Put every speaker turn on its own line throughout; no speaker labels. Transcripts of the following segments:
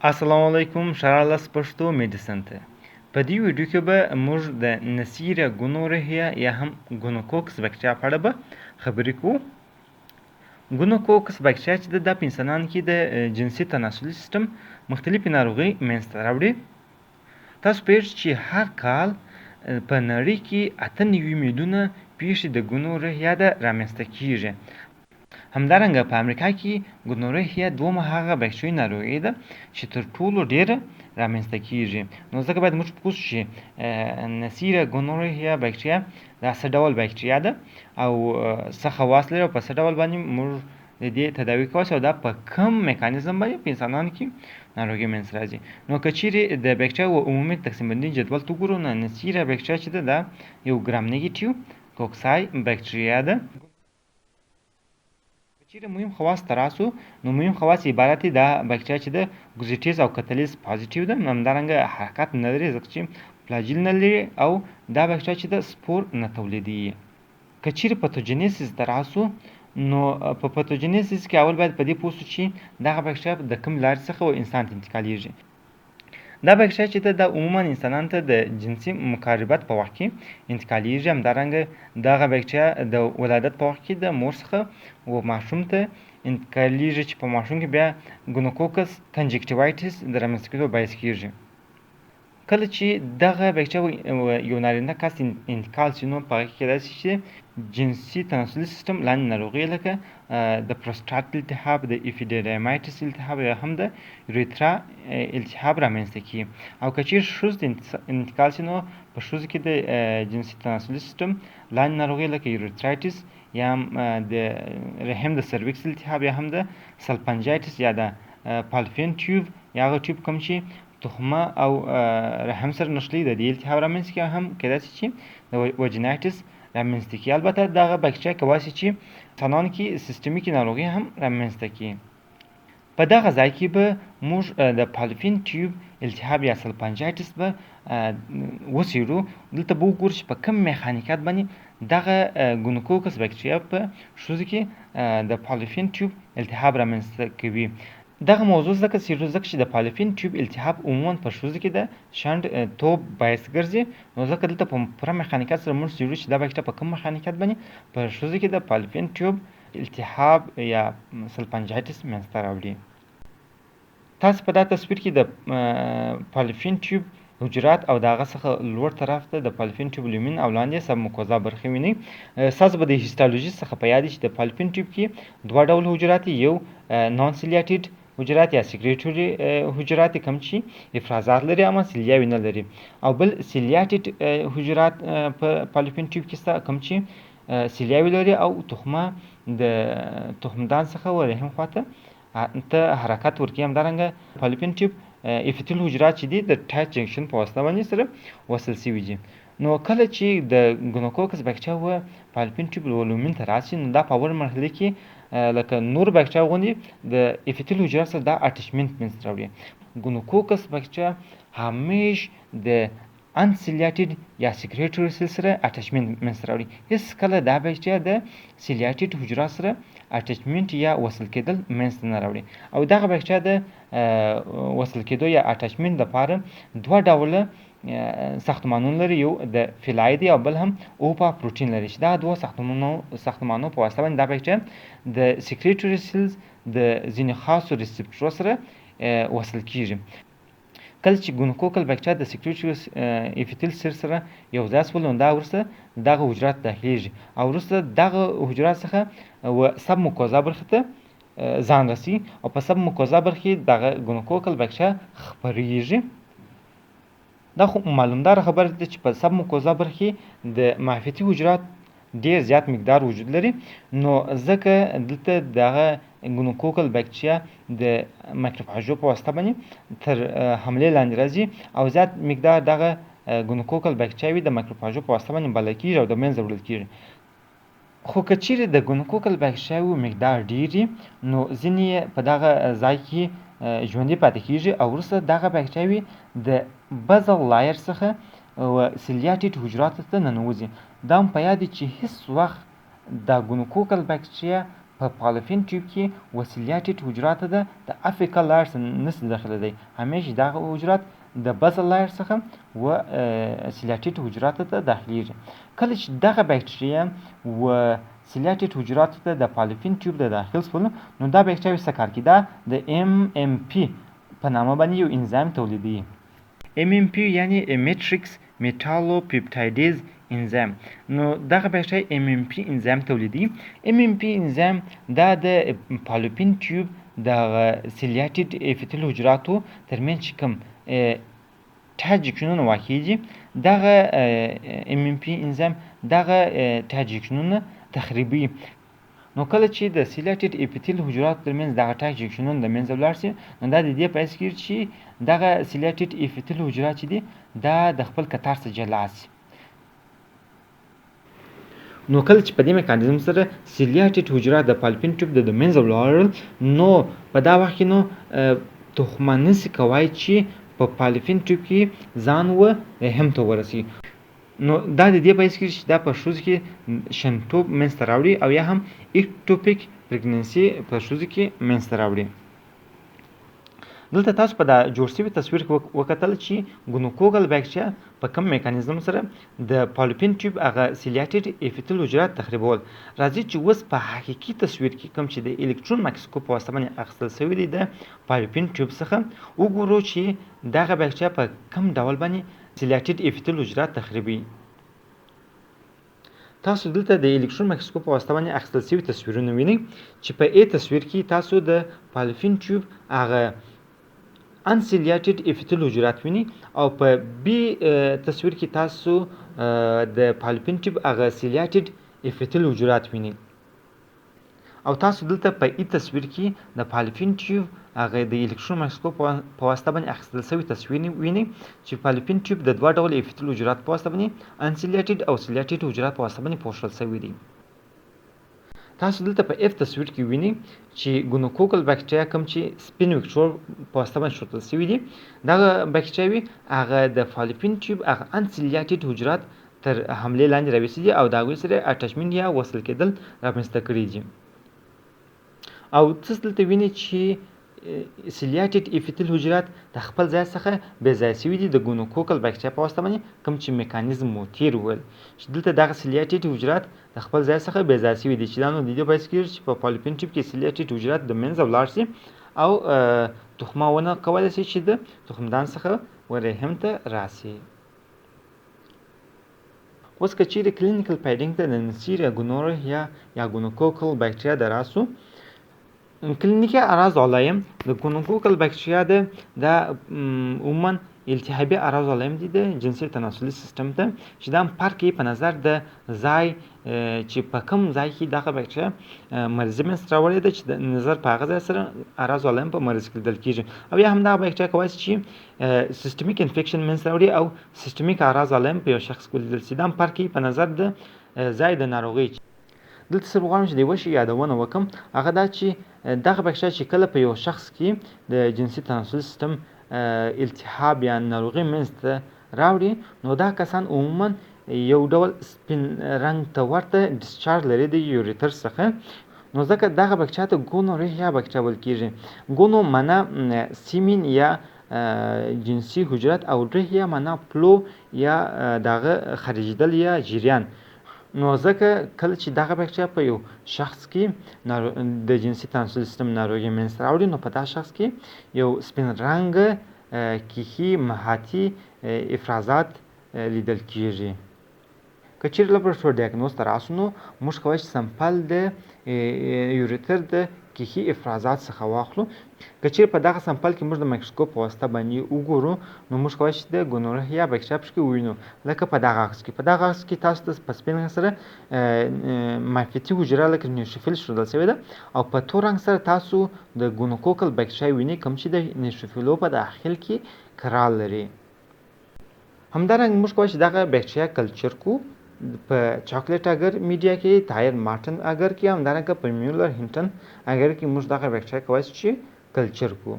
السلام علیکم شرالاس پشتو میدیسین ته په دې ویډیو کې به موږ د نسیریا گونورهیا یا هم ګونوکوکس بکتریا په اړه به خبرې کوو. ګونوکوکس بکتریا چې د انسانانو کې د جنسي تناسلي سیستم مختلفې ناروغۍ منځته راوړي. تاسو پوهیږئ چې هر کال په نړۍ کې 98 میلیونه پیښې د ګونورهیا د رامنځته کیږي. همدارنګه په امریکا کې ګونورهیا دومره هغه بکتریايي ناروغي ده چې تر ټولو ډیره رامنځته کیږي. نو ځکه باید موږ پوه شو چې نسیریا ګونورهیا بکتریا دا څه ډول بکتریا ده او څه خواص لري او په څه ډول باندې موږ د دې تداوی کوو او دا په کوم میکانیزم باندې په انسانانو کې ناروغي منځته راځي. نو کچیری د بکتریا او عمومي تقسیم بندي جدول ته وګورو نو نسیریا بکتریا چې ده دا یو ګرام نیگیټیو کوکسای بکتریا ده. چیرې مهم خواص تاسو نو مهم خواص عبارت دي د بکتریا چې د ګوزیټیز او کتلیز پازیټیو ده. همدارنګه حرکت نه لري ځکه چې فلاجیل نه لري او دا بکتریا چې د سپور نه تولیدي. که چیرې پاتوجینیسیس تاسو نو په پاتوجینیسیس کې اول باید په دې پوه شو چې دغه بکتریا د کوم لارې څخه انسان ته انتقالیږي. دا بکتریا چې د عموما انسانانو ته د جنسي مقاربت په وخت کې انتقالیږي. همدارنګه دغه بکتریا د ولادت په وخت کې د مور څخه و ماشوم ته انتقالیږي چې په ماشوم کې بیا ګونوکوکس کنجکټیوایټس د رامنځته کېدو باعث کیږي. کله چې دغه بکتریا یو نارینه کس انتقال شي نو په هغه کې کیدای شي چې جنسي تناسلي سیستم لاندې ناروغۍ لکه د پروستات التهاب، د اپیډیډیمایټس التهاب یا هم د یوریترا التهاب رامنځته کیږي. او که چیرې ښځو ته انتقال شي نو په ښځو کې د جنسي تناسلي سیستم لاندې ناروغۍ لکه یوریترایټس یا هم د رحم د سرویکس التهاب یا هم د سلپنجایټس یا د فالوپین ټیوب یا هغه ټیوب کوم چې تخمه او رحم سره نښلي د دې التهاب رامنځته کیږي. هم کیدای شي چې د وجینایټس رامنځته کیږي. البته دغه بکتریا کولی شي چې انسانانو کې سیستمیکي ناروغي هم رامنځته کړي. په دغه ځای کې به موږ د فالوپین ټیوب التهاب یا سلپنجایټس به وڅېړو. دلته به وګورو چې په کوم میخانیکات باندې دغه ګونوکوکس بکتریا په ښځو کې د فالوپین ټیوب التهاب رامنځته کوي. دغه موضوع ځکه څېړو ځکه چې د فالوپین ټیوب التهاب عموما په ښځو کې د شنډ توب باعث ګرځي. نو ځکه دلته په پوره میخانیکات سره موږ څېړو چې دا بکتریا په کوم میخانیکات باندې په ښځو کې د فالوپین ټیوب التهاب یا سلپنجایټس منځته راوړي. تاسو په دا تصویر کې د فالوپین ټیوب حجرات او د هغه څخه لوړ طرف ته د فالوپین ټیوب لومین او لاندې سب موکوزا برخې وینئ. ستاسو به د هیسټالوژي څخه په یاد چې د فالوپین ټیوب کې دوه ډول حجرات، یو نان سیلیاټیډ حجرات یا سیکریټوري حجرات کوم چې افرازات لري اما سیلیاوي نه لري، او بل سیلیاټیډ حجرات په فالوپین ټیوب کې کوم چې سیلیاوي لري او تخمه د تخمدان څخه ورحم خواته ته حرکت ورکوي. همدارنګه فالوپین ټیوب اپیتل حجرات چې دي د ټایټ جنکشن په واسطه باندې سره وصل شوي دي. نو کله چې د ګونوکوکس بکتریا و فالوپین ټیوب لومین ته راشي نو دا په اول مرحله کې لکه نور بکتریا غوندې د اپیتل حجرات سره دا اټچمنټ منځته راوړي. ګونوکوکس بکتریا همیش د انسیلیاټیډ یا سیکریټوري سیل سره اټچمنټ منځته راوړي. هیڅ کله دا بکتریا د سیلیاټیډ حجرات سره اټچمنټ یا وصل کېدل منځته نه راوړي. او دغه بکتریا د وصل کېدو یا اټچمنټ لپاره دوه ډوله ساختمانونه لري، یو د فلای دی او بل هم اوپا پروټین لري چې دا دوه ساختمانونو په واسطه باندې دا بکتریا د سیکریټوري سیلز د ځینې خاصو ریسپټرو سره وصل کیږي. کله چې ګونوکوکل بکتریا د سیکریټوري اپیتل سیل سره یو ځای شول نو دا وروسته دغه حجرات داخلیږي او وروسته دغه حجرات څخه سب موکوزا برخې ته ځان رسي او په سب موکوزا برخې دغه ګونوکوکل بکتریا خپریږي. دا خو معلومدار خبره ده چې په سب موکوزا برخې د معافیتي حجرات ډیر زیات مقدار وجود لري. نو ځکه دلته دغه ګونوکوکل بکتریا د مایکروفاژو په واسطه باندې تر حملې لاندې راځي او زیات مقدار دغه ګونوکوکل بکتریاوي د مایکروفاژو په واسطه باندې بلل کیږي او د منځه وړل کیږي. خو که چیرې د ګونوکوکل بکتریاوو مقدار ډیر وي نو ځینې په دغه ځای کې ژوندي پاتې کیږي او وروسته دغه بکتریاوي د بزل لایر څخه سیلیاټیډ حجراتو ته ننوځي. دا هم په یاد چې هیڅ وخت د ګونوکوکل بکتریا په فالوپین ټیوب کې وسیلیاتډ حجرات ته د افیکال لایر نسي داخلېدی، همیشه دغه حجرات د بزل لایر څخه وسیلیاتډ حجرات ته داخلیږي. کله چې دغه باکتریا وسیلیاتډ حجرات ته د فالوپین ټیوب د داخل شول، نو دا باکتریا څه کار کوي؟ دا د MMP په نامه باندې یو انزایم تولیدوي. MMP یعنی میټریکس میټالوپیپټایډیز انزایم. نو دغه باکتریا MMP انزایم تولیدوي. MMP انزایم دا د فالوپین ټیوب د سیلیاتډ اپیتل حجراتو ترمنځ چې کوم تاجکشنونه واقعیږي، دغه MMP انزایم دغه تاجکشنونه تخریبوي. نو کله چې د سیلیاتډ اپیتل حجراتو ترمنځ دغه تاجکشنونه د منځه ولاړ شي، نو دا د دې په حیث کېږي چې دغه سیلیاتډ اپیتل حجرات چې دي دا د خپل کتار څخه جلا شي. نو کله چې په دې میکانیزم سره سیلیاتډ حجرات د فالوپین ټیوب د منځه ولاړل، نو په دا وخت کې نو تخمه نسي کولی چې په فالوپین ټیوب کې ځان هم ته ورسي. نو دا د دې په حیث کېږي چې دا په ښځو کې شنتوب منځته راوړي او یا هم اکټوپیک پریګننسي په ښځو کې منځته راوړي. دلته تاسو په دا جوړ شوي تصویر کې وکتل چې ګونوکوکل باکتریا په کوم میکانیزم سره د فالوپین ټیوب هغه سیلیاتډ اپیتل حجرات تخریبول. راځي چې اوس په حقیقي تصویر کې کوم چې د الکترون مایکروسکوپ په واسطه باندې اخیستل شوی دی د فالوپین ټیوب څخه، وګورو چې دغه باکتریا په کوم ډول باندې سیلیاتډ اپیتل حجرات تخریبوي. تاسو دلته د الکترون مایکروسکوپ په واسطه باندې اخیستل شوي تصویرونه وینئ چې په A تصویر کې تاسو د فالوپین ټیوب هغه انسیلیاتډ اپیتل حجرات وینئ، او په B تصویر کې تاسو د فالوپین ټیوب هغه سیلیاتډ اپیتل حجرات وینئ. او تاسو دلته په ای تصویر کې د فالوپین ټیوب هغه د الکترون مایکروسکوپ په واسطه باندې اخیستل شوی تصویر وینئ چې فالوپین ټیوب د دوه ډول اپیتل حجرات په واسطه باندې انسیلیاتډ او سیلیاتډ حجرات په واسطه باندې پوښل شوی دی. تاسو دلته په F تصویر کې وینئ چې ګونوکوکل باکتریا کوم چې سپین ویکټور په واسطه باندې ښودل شوي دي، دغه باکتریاوې هغه د فالوپین ټیوب هغه انسیلیاتډ حجرات تر حملې لاندې راوستي دي او د هغوی سره اټچمنټ یا وصل کېدل رامنځته کړي دي. او تاسو دلته وینئ چې سیلیاتډ اپیتل حجرات د خپل ځای څخه بې ځای شوي دي د ګونوکوکل باکتریا په واسطه باندې کوم چې میکانیزم مو تیر وویل چې دلته دغه سیلیاتډ حجرات د خپل ځای څخه بې ځای شوي دي چې دا نو د دې باعث کېږي چې په فالوپین ټیوب کې سیلیاتډ حجرات د منځه ولاړ شي او تخمه ونه کولی شي چې د تخمدان څخه ورحم ته راسي. اوس که چیرې کلینیکل فایډینګ ته د نیسیریا ګونورهیا یا ګونوکوکل باکتریا د راسو، کلینیکي اعراض علایم د ګونوکوکل باکتریا د عموما التهابي اعراض علایم دي د جنسي تناسلي سیستم ته، چې دا فرق یې په نظر د ځای چې په کوم ځای کې دغه باکتریا مرضي منځته راوړې ده چې د نظر په هغه ځای سره اعراض علایم په مرض کې لیدل کېږي، او یا هم دغه باکتریا کولی شي چې سیستمیک انفیکشن منځته راوړي او سیستمیک اعراض علایم په یو شخص کې ولیدل شي. دا فرق یې په نظر د ځای د ناروغۍ. دلته صرف غواړم چې د یوه شي یادونه وکړم، هغه دا چې دغه باکتریا چې کله په یو شخص کې د جنسي تناسلي سیستم التهاب یا ناروغي منځته راوړي، نو دا کسان عموما یو ډول سپین رنګ ته ورته ډسچارج لري د یوریتر څخه، نو ځکه دغه باکتریا ته ګونورهیا باکتریا ویل کېږي. ګونو معنا سیمین یا جنسي حجرات او رهیا معنا فلو یا دغه خارجېدل یا جریان. نو ځکه کله چې دغه باکتریا په یو شخص کې د جنسي تناسلي سیستم ناروغي منځته راوړي، نو په دا شخص کې یو سپین رنګه کیښي محاطي افرازات لیدل کېږي. که چیرې لابراتوار ډایګنوز ته راسو، نو موږ کولی شو سمپل د یوریتر د کیښي افرازات څخه واخلو. که چیرې په دغه سمپل کې موږ د مایکروسکوپ په واسطه باندې وګورو، نو موږ کولی شو د ګونورهیا باکتریا پکې ووینو، لکه په دغه عکس کې. په دغه عکس کې تاسو ته په سپین رنګ سره مایفیتي حجره لکه نیوټروفیل ښودل شوې ده، او په تور رنګ سره تاسو د ګونوکوکل باکتریا وینئ کوم چې د نیوټروفیلو په داخل کې کرال لري. همدارنګه موږ کولی شو دغه باکتریا کلچر کو په چاکلیټ اگر میډیا کې، تایر مارټن اگر کې، همدارنګه په میولر هینټن اگر کې موږ دغه باکتریا کولی شو چې کلچر کو.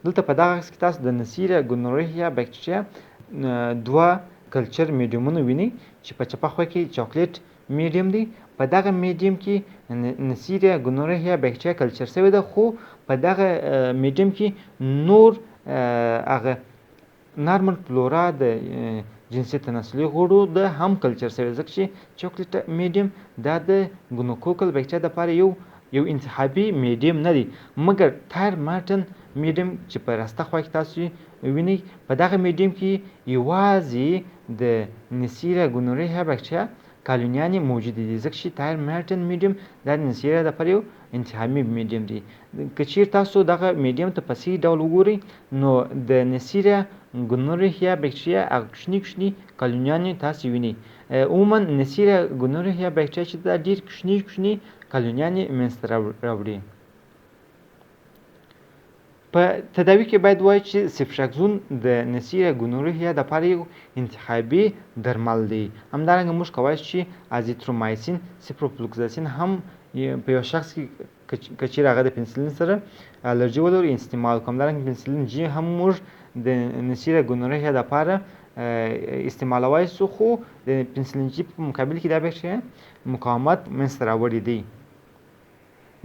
دلته په دغه عکس کې تاسو د نیسیریا ګونورهیا باکتریا دوه کلچر میډیومونه وینئ چې په چپه خوا کې چاکلیټ میډیم دی، په دغه میډیم کې نسیریا ګونورهیا بکټریا کلچر شوې ده، خو په دغه میډیم کې نور هغه نارمل فلورا د جنسي تناسلي غړو د هم کلچر شوی، ځکه چې چاکلیټ میډیم دا د ګونوکوکل بکټریا دپاره یو انتخابي میډیم نه دی، مګر ټایر مارټن میډیم چې په راسته خوا کې تاسو وینئ په دغه میډیم کې یوازې د نیسیریا ګونورهیا بکټریا کالونیانې موجودې دي، ځکه چې ټایر مارټن میډیم دا د نیسیریا دپاره یو انتخابي میډیم دی. که چیرې تاسو دغه میډیم ته په صحیح ډول وګورئ نو د نیسیریا ګونورهیا بکټریا هغه کوچني کالونیانې تاسو وینئ. عموما نیسیریا ګونورهیا بکټریا چې دا ډېر کوچني کالونیانې منځته راوړي. په تداوي کې باید ووایو چې سیفټراکزون د نیسیریا ګونورهیا دپاره یو انتخابي درمل دی. همدارنګه موږ کولی شو چې ازیترومایسین سیپروفلوکساسین هم په یو شخص کې که چیرې هغه د پنسلین سره الرجي ولري استعمال کړو. همدارنګه پنسلین جي هم موږ د نیسیریا ګونورهیا دپاره استعمالولی سو، خو د پنسلین جي په مقابل کې دا بکټریا مقاومت منځته راوړی دی.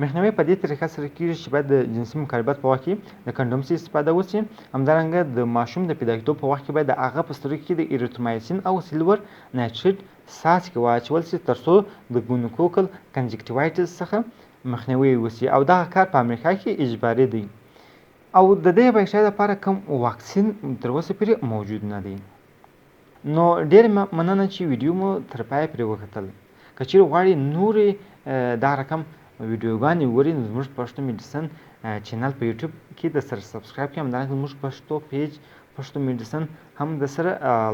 مخنیوی په دې طریقه سره کېږي چې باید د جنسي مقاربت په وخت کې د کنډوم څخه استفاده وشي. همدارنګه د ماشوم د پیدا کېدو په وخت کې باید د هغه په سترګو کې د ایریترومایسین او سیلور نایټریټ څاڅکي واچول شي تر څو د ګونوکوکل کنجکټیوایټس څخه مخنیوی وشي، او دغه کار په امریکا کې اجباري دی، او د دې بکټریا لپاره کوم واکسین تر اوسه پورې موجود نه دی. نو ډېر مننه چې ویډیو مو تر پایه پرې وکتل. که چیرې غواړئ نورې دا رقم ویډیوګانې وګورئ نو زموږ پښتو میډیسن چینل په یوټیوب کې د سره سبسکرایب کړئ. همدارنګه زموږ پښتو پیج پښتو میډیسن هم د سره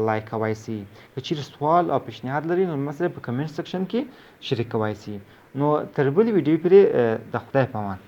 لایک کولی شئ. که چیرې سوال او پیشنهاد لرئ نو مثلا په کمنټ سیکشن کې شریک کولی شئ. نو تر بلې ویډیو پورې د خدای په امان.